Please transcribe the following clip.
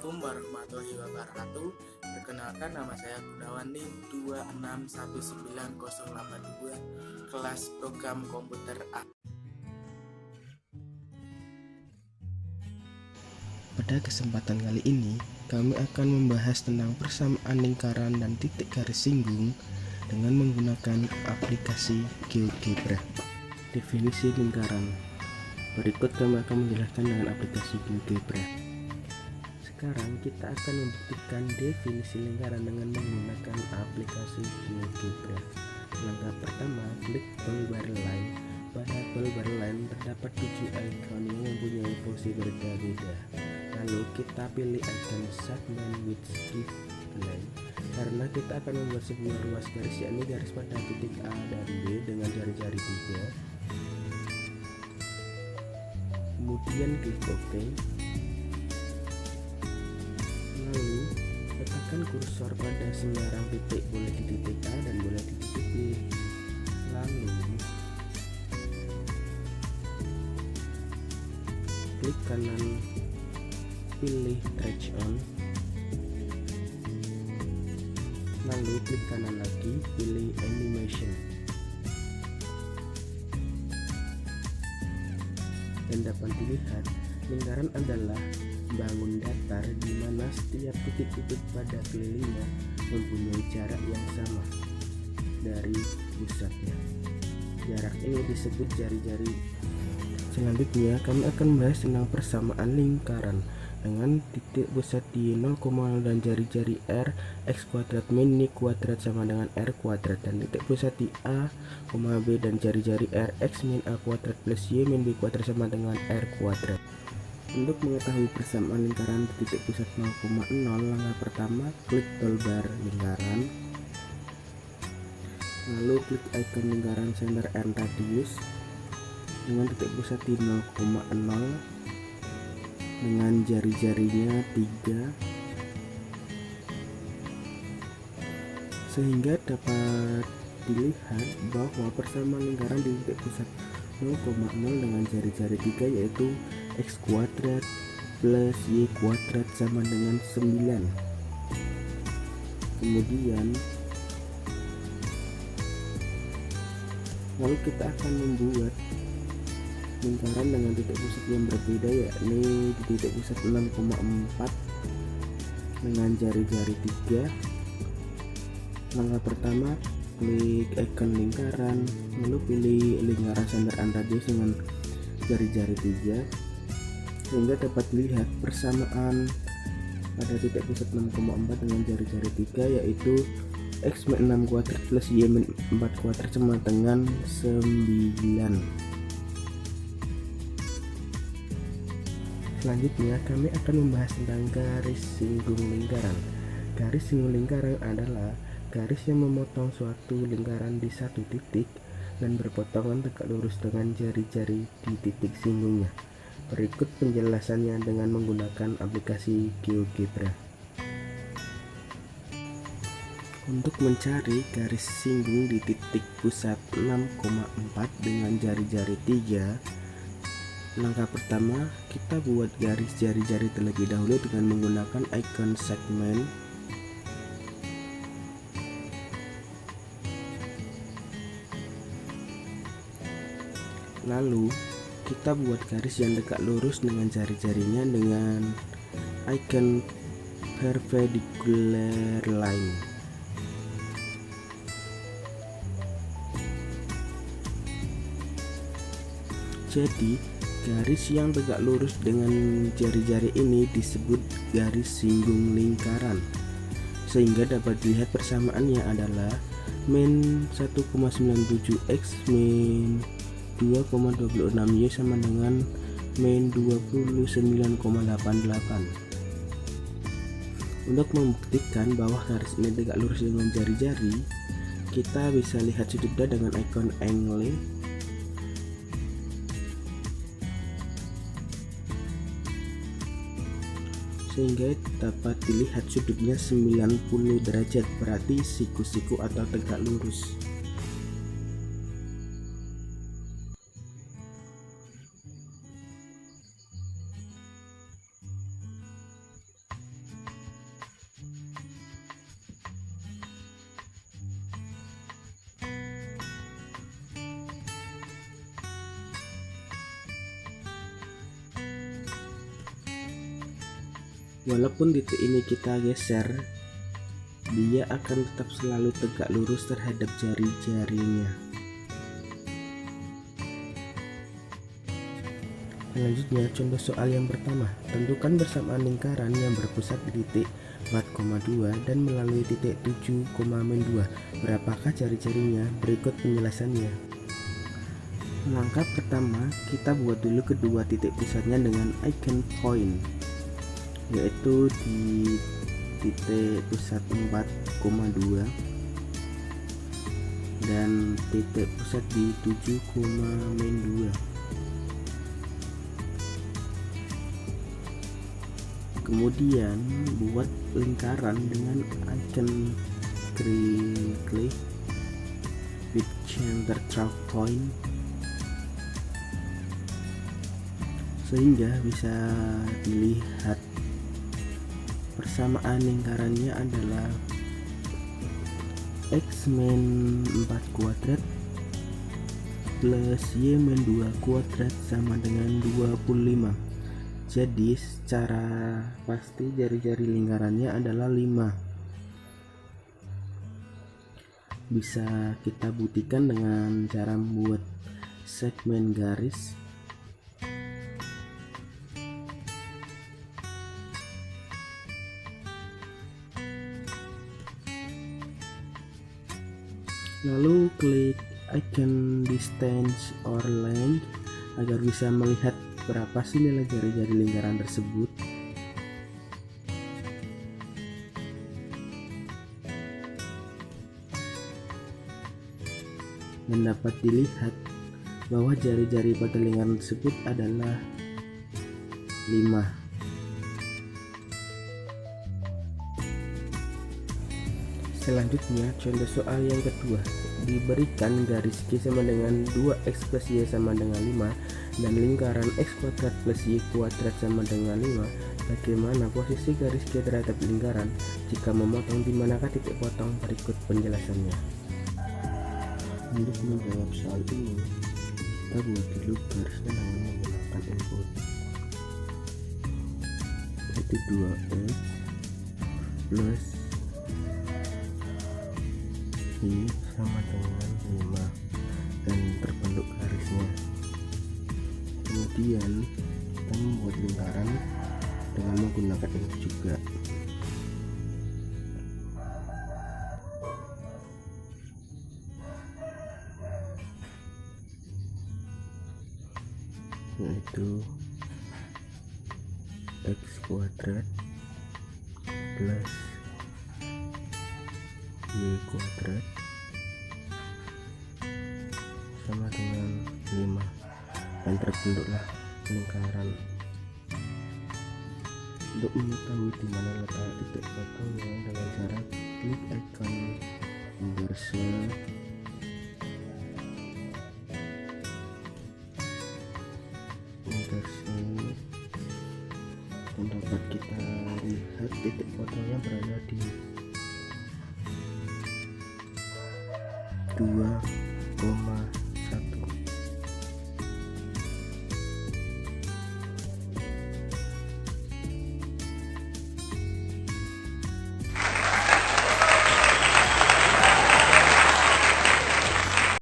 Assalamualaikum warahmatullahi wabarakatuh. Perkenalkan, nama saya Gunawan NIM 2619082, kelas program komputer A. Pada kesempatan kali ini, kami akan membahas tentang persamaan lingkaran dan titik garis singgung dengan menggunakan aplikasi GeoGebra. Definisi lingkaran. Berikut kami akan menjelaskan dengan aplikasi GeoGebra. Sekarang kita akan membuktikan definisi lingkaran dengan menggunakan aplikasi GeoGebra. Langkah pertama, klik toolbar line. Pada toolbar line terdapat 7 icon yang mempunyai fungsi berbeda-beda. Lalu kita pilih icon segment with div line karena kita akan membuat sebuah ruas garis, yakni garis pada titik A dan B dengan jari-jari 3. Kemudian klik OK. Lalu letakkan kursor pada sembarang titik, boleh di titik A dan boleh di titik B. Lalu klik kanan, pilih Trace On. Lalu klik kanan lagi, pilih Animation. Dan dapat dilihat lingkaran adalah bangun datar di mana setiap titik-titik pada kelilingnya mempunyai jarak yang sama dari pusatnya. Jarak ini disebut jari-jari. Selanjutnya kami akan membahas tentang persamaan lingkaran dengan titik pusat di 0,0 dan jari-jari R x kuadrat min y kuadrat sama dengan R kuadrat, dan titik pusat di A, B dan jari-jari R x min A kuadrat plus Y min B kuadrat sama dengan R kuadrat. Untuk mengetahui persamaan lingkaran di titik pusat 0,0, langkah pertama klik toolbar lingkaran, lalu klik icon lingkaran center and radius dengan titik pusat di 0,0 dengan jari-jarinya 3, sehingga dapat dilihat bahwa persamaan lingkaran di titik pusat 0,0 dengan jari-jari 3 yaitu x kuadrat plus y kuadrat sama dengan 9. Kemudian lalu kita akan membuat lingkaran dengan titik pusat yang berbeda, yakni di titik pusat 6,4 dengan jari-jari 3. Langkah pertama klik icon lingkaran, lalu pilih lingkaran center and radius dengan jari-jari 3, sehingga dapat dilihat persamaan pada titik pusat 6,4 dengan jari-jari 3 yaitu x min 6 kuadrat plus y min 4 kuadrat sama dengan 9. Selanjutnya kami akan membahas tentang garis singgung lingkaran. Garis singgung lingkaran adalah garis yang memotong suatu lingkaran di satu titik dan berpotongan tegak lurus dengan jari-jari di titik singgungnya. Berikut penjelasannya dengan menggunakan aplikasi GeoGebra. Untuk mencari garis singgung di titik pusat 6,4 dengan jari-jari 3, langkah pertama kita buat garis jari-jari terlebih dahulu dengan menggunakan icon segmen. Lalu kita buat garis yang tegak lurus dengan jari-jarinya dengan icon perpendicular line. Jadi garis yang tegak lurus dengan jari-jari ini disebut garis singgung lingkaran, sehingga dapat dilihat persamaannya adalah min 1,97x min 2,26y sama dengan min 29,88. Untuk membuktikan bahwa garis ini tegak lurus dengan jari-jari, kita bisa lihat sudutnya dengan icon angle, sehingga dapat dilihat sudutnya 90 derajat, berarti siku-siku atau tegak lurus. Walaupun titik ini kita geser, dia akan tetap selalu tegak lurus terhadap jari-jarinya. Selanjutnya, contoh soal yang pertama. Tentukan persamaan lingkaran yang berpusat di titik 4,2 dan melalui titik 7,2. Berapakah jari-jarinya? Berikut penjelasannya. Langkah pertama, kita buat dulu kedua titik pusatnya dengan eigen point, yaitu di titik pusat 4,2 dan titik pusat di 7,2. Kemudian buat lingkaran dengan eigen Grigli with center trough point, sehingga bisa dilihat persamaan lingkarannya adalah x min 4 kuadrat plus y min 2 kuadrat sama dengan 25. Jadi secara pasti jari-jari lingkarannya adalah 5. Bisa kita buktikan dengan cara membuat segmen garis. Lalu klik icon distance or length agar bisa melihat berapa sih nilai jari-jari lingkaran tersebut. Dan dapat dilihat bahwa jari-jari pada lingkaran tersebut adalah 5. Selanjutnya, contoh soal yang kedua. Diberikan garis G sama dengan 2x plus y sama dengan 5 dan lingkaran x kuadrat plus y kuadrat sama dengan 5. Bagaimana posisi garis G terhadap lingkaran? Jika memotong, di manakah titik potong? Berikut penjelasannya. Untuk menjawab soal ini, kita buat dulu garisnya dengan menggunakan input, yaitu 2x plus y sama dengan 5 dan terbentuk garisnya. Kemudian kita membuat lingkaran dengan menggunakan ini juga, yaitu x kuadrat plus y kuadrat sama dengan 5 dan terbentuklah lingkaran. Untuk mengetahui di mana letak titik potongnya dengan cara klik icon inverse dan dapat kita lihat titik potongnya berada di 2,5.